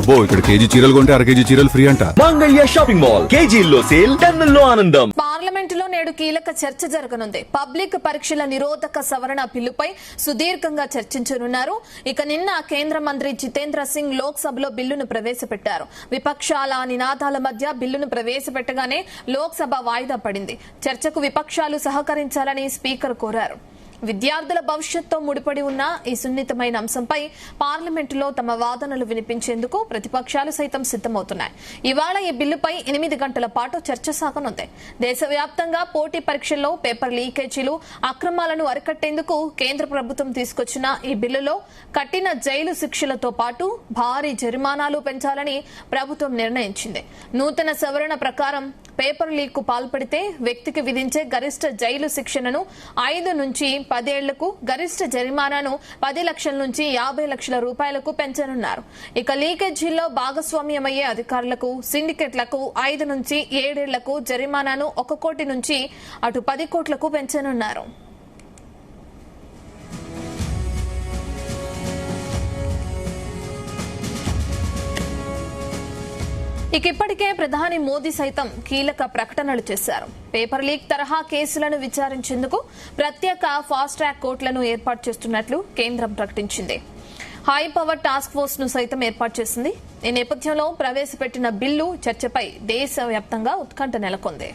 అబ్బో ఇక్కడ కేజీ చీరలు కొంటే అర కేజీ చీరలు ఫ్రీ అంట. మంగళ్య షాపింగ్ మాల్, కేజీల్లో సేల్, టన్నుల్లో ఆనందం. పార్లమెంటులో నేడు కీలక చర్చ జరగనుంది. పబ్లిక్ పరీక్షల నిరోధక సవరణ బిల్లుపై సుదీర్ఘంగా చర్చించనున్నారు. ఇక నిన్న కేంద్ర మంత్రి జితేంద్ర సింగ్ లోక్సభలో బిల్లును ప్రవేశపెట్టారు. విపక్షాల నినాదాల మధ్య బిల్లును ప్రవేశపెట్టగానే లోక్సభ వాయిదా పడింది. చర్చకు విపక్షాలు సహకరించాలని స్పీకర్ కోరారు. విద్యార్థుల భవిష్యత్తుతో ముడిపడి ఉన్న ఈ సున్నితమైన అంశంపై పార్లమెంటులో తమ వాదనలు వినిపించేందుకు ప్రతిపక్షాలు సైతం సిద్దమవుతున్నాయి. ఇవాళ ఈ బిల్లుపై 8 గంటల పాటు చర్చ సాగనుంది. దేశవ్యాప్తంగా పోటీ పరీక్షల్లో పేపర్ లీకేజీలు, అక్రమాలను అరికట్టేందుకు కేంద్ర ప్రభుత్వం తీసుకొచ్చిన ఈ బిల్లులో కఠిన జైలు శిక్షలతో పాటు భారీ జరిమానాలు పెంచాలని ప్రభుత్వం నిర్ణయించింది. నూతన సవరణ ప్రకారం పేపర్ లీక్ కు పాల్పడితే వ్యక్తికి విధించే గరిష్ట జైలు శిక్షను 5 నుంచి 10 ఏళ్లకు, గరిష్ట జరిమానాను 10 లక్షల నుంచి 50 లక్షల రూపాయలకు పెంచనున్నారు. ఇక లీకేజీల్లో భాగస్వామ్యమయ్యే అధికారులకు, సిండికేట్లకు 5 నుంచి 7 ఏళ్లకు జరిమానాను 1 కోటి నుంచి అటు 10 కోట్లకు పెంచనున్నారు. ఇక ఇప్పటికే ప్రధాని మోదీ సైతం కీలక ప్రకటనలు చేశారు. పేపర్ లీక్ తరహా కేసులను విచారించేందుకు ప్రత్యేక ఫాస్ట్ ట్రాక్ కోర్టులను ఏర్పాటు చేస్తున్నట్లు కేంద్రం ప్రకటించింది. హై పవర్ టాస్క్ ఫోర్స్ ను సైతం ఏర్పాటు చేసింది. ఈ నేపథ్యంలో ప్రవేశపెట్టిన బిల్లు చర్చపై దేశవ్యాప్తంగా ఉత్కంఠ నెలకొంది.